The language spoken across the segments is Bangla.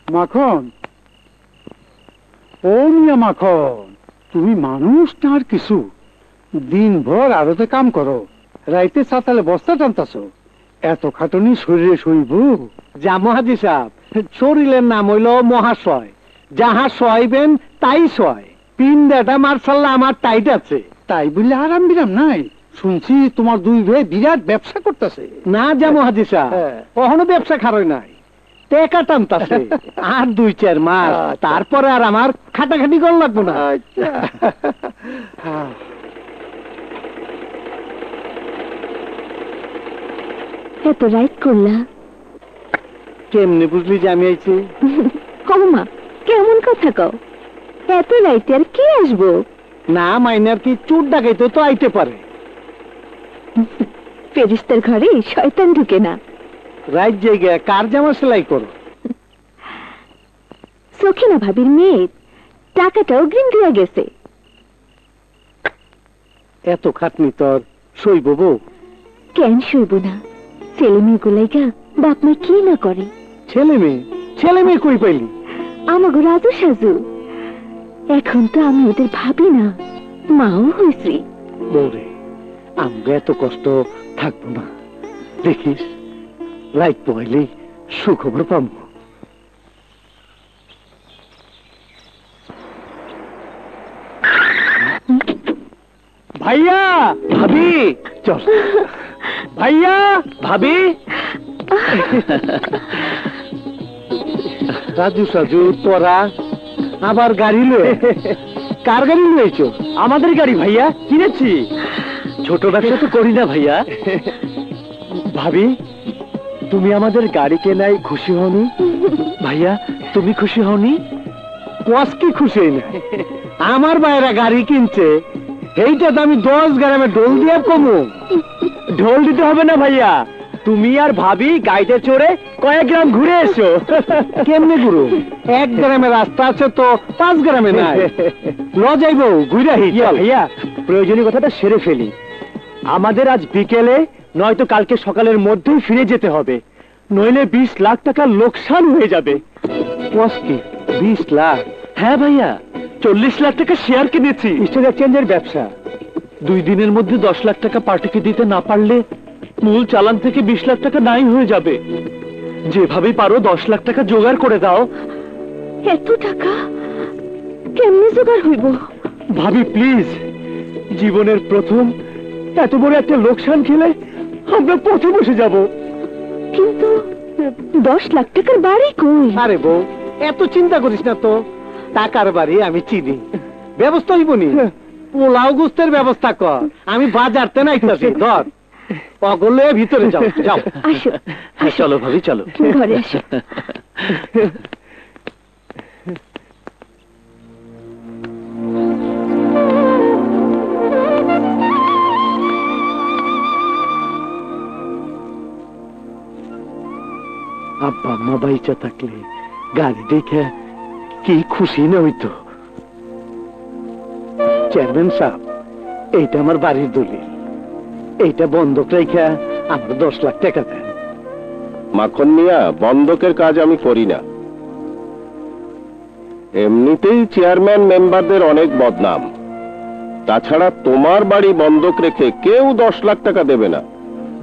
মাখন, ও মিয়া মাখন, তুমি মানুষ না আর কিছু? দিনভর আড়তে কাম করো, রাইতে সাতালে বস্তা টানতাছো, এত খাটনি শরীরে সইব? জামো হাজি সাহেব, শরীরের নাম হইল মহাশয়, যাহা সইবেন তাই সয়। পিন্ডাটা মার্শাল্লাহ আমার টাইট আছে। তাই বললে আরাম বিরাম নাই? শুনছি তোমার দুই ভাই বিরাট ব্যবসা করতেছে। না জামো হাজি সাহেব, কখনো ব্যবসা খারই নাই, টেকা টানতাছে। আর 2-4 মাস, তারপরে আর আমার খাটাখাটি করা লাগবো না। এত রাইট করলা? কেমনে বুঝলি যে আমি আইছি? কও মা, কেমন কথা কও? এত রাইতে আর কে আসবো? না মাইনার কি চোর ডাকাইতে তো আইতে পারে। ফেরেশতার ঘরে শয়তান ঢুকে না। রাইট জায়গায় কার জামা সেলাই করো? সখিনা ভাবির মেয়ের টাকাটা অগ্রিম দিয়ে গেছে। এত খাটনি তোর সইব বউ? কেন সইব না? ছেলে মেয়েগুলাইগা বাপ মা কি না করে। ছেলে মেয়ে কই পাইলি? আমাগো রাজু সাজু। এখন তো আমি ওদের ভাবি না, মাও হয়েছি। বৌরে, আমরা এত কষ্ট থাকবো না, দেখিস রাইট পয়লেই সুখবর পাবো। ভাইয়া, ভাবি, চল। ভাইয়া, ভাবি। রাজু সাজু তোরা আবার গাড়ি লয়ে? কার গাড়ি লয়েছো? আমাদের গাড়ি ভাইয়া, কিনেছি। ছোট ব্যবসা তো করি না ভাইয়া। ভাবি, তুমি আমাদের গাড়ি কেনায় খুশি হওনি? ভাইয়া, তুমি খুশি হওনি? কি খুশি হই? আমার ভাইয়েরা গাড়ি কিনছে, এইটা তো আমি 10 গ্রামে ঢোল দিয়ে কমু। ঢোল দিতে হবে না ভাইয়া, তুমি আর ভাবি গাড়িতে চড়ে কয়েক গ্রাম ঘুরে এসো। কেমনে ঘুরো? 1 গ্রামের রাস্তা আছে তো 5 গ্রামে নাই। ল যাইব ঘুরে ভাইয়া, প্রয়োজনীয় কথাটা সেরে ফেলি। আমাদের আজ বিকেলে নয়তো কালকে সকালের মধ্যেই ফিরে যেতে হবে, নইলে 20 লাখ টাকা লোকসান হয়ে যাবে। 20 লাখ? হ্যাঁ ভাইয়া, 40 লাখ টাকা শেয়ার কিনেছি। স্টক এক্সচেঞ্জের ব্যবসা। 2 দিনের মধ্যে 10 লাখ টাকা পার্টিকে দিতে না পারলে মূল চালান থেকে 20 লাখ টাকা নাই হয়ে যাবে। যেভাবে পারো 10 লাখ টাকা জোগাড় করে দাও। এত টাকা কেমনে জোগাড় হইব? ভাবি প্লিজ, জীবনের প্রথম এত বড় একটা লোকসান খেলে আমরা পথে বসে যাব। কিন্তু 10 লাখ টাকার বাড়ি কই? আরে বউ, এত চিন্তা করিস না তো, টাকার বাড়ি আমি চিনি, ব্যবস্থা হইব নি। পোলাও গুস্তের ব্যবস্থা কর, আমি বাজারতে নাইতাছি। ধর অগলে ভিতরে যাও। যাও, আসো। চলো ভাবি, চলো ঘরে আসো। আব্বা আম্মা বাইচা থাকলে গাড়ি দেখে কি খুশি না হইতো। চেয়ারম্যান সাহেব, এইটা আমার বাড়ির দলিল, এইটা বন্ধক রেখে আমার 10 লাখ টাকা দেন। মাখন মিয়া, বন্ধকের কাজ আমি করি না। এমনিতেই চেয়ারম্যান মেম্বারদের অনেক বদনাম। তাছাড়া তোমার বাড়ি বন্ধক রেখে কেউ 10 লাখ টাকা দেবে না।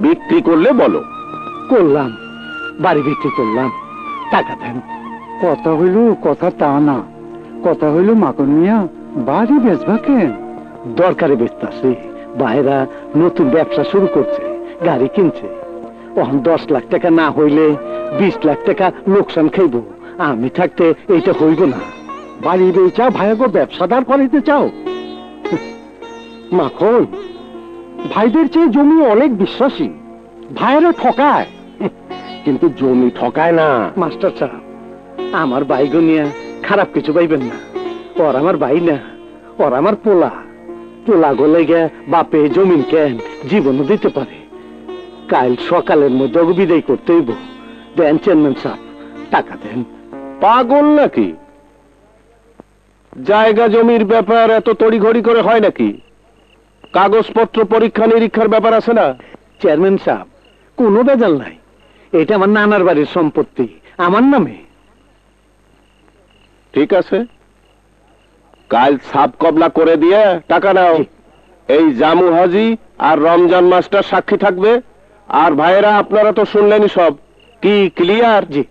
বিক্রি করলে বলো। করলাম, বাড়ি বিক্রি করলাম, টাকা দেন। কথা হইল কথা তা না, কথা হইল মাখন মিয়া বাড়ি বেচবা কেন? দরকারে বেচতাছি, বাইরা নতুন ব্যবসা শুরু করছে, গাড়ি কিনছে। তখন 10 লাখ টাকা না হইলে 20 লাখ টাকা লোকসান খাইব। আমি থাকতে এইটা হইব না। বাড়ি বেচা ভাইগো ব্যবসাদার করাইতে চাও? মাখন, ভাইদের চেয়ে জমি অনেক বিশ্বাসী, ভাইয়েরা ঠকায়, কিন্তু জমি ঠকায় না। মাস্টার সাহেব, আমার ভাইগো নিয়ে খারাপ কিছু পাইবেন না। ওর আমার ভাই না, ওর আমার পোলা। পোলা গলে গে বাপে জমিন কেন জীবনও দিতে পারে। কাল সকালের মধ্যে বিদায় করতে হইব। দেন চেয়ারম্যান সাহেব, টাকা দেন। পাগল নাকি? জায়গা জমির ব্যাপার এত তড়িঘড়ি করে হয় নাকি? কাগজপত্র পরীক্ষা নিরীক্ষার ব্যাপার আছে না? চেয়ারম্যান সাহেব, কোনো বেজাল নাই। এটা আমার নানার বাড়ির সম্পত্তি, আমার নামে। ঠিক আছে, কাল সাব কবলা করে দিয়ে টাকা নাও। জি। এই জামু হাজি আর রমজান মাস্টার সাক্ষী থাকবে। আর ভাইয়েরা, আপনারা তো শুনলেনই সব। কি ক্লিয়ার? জি।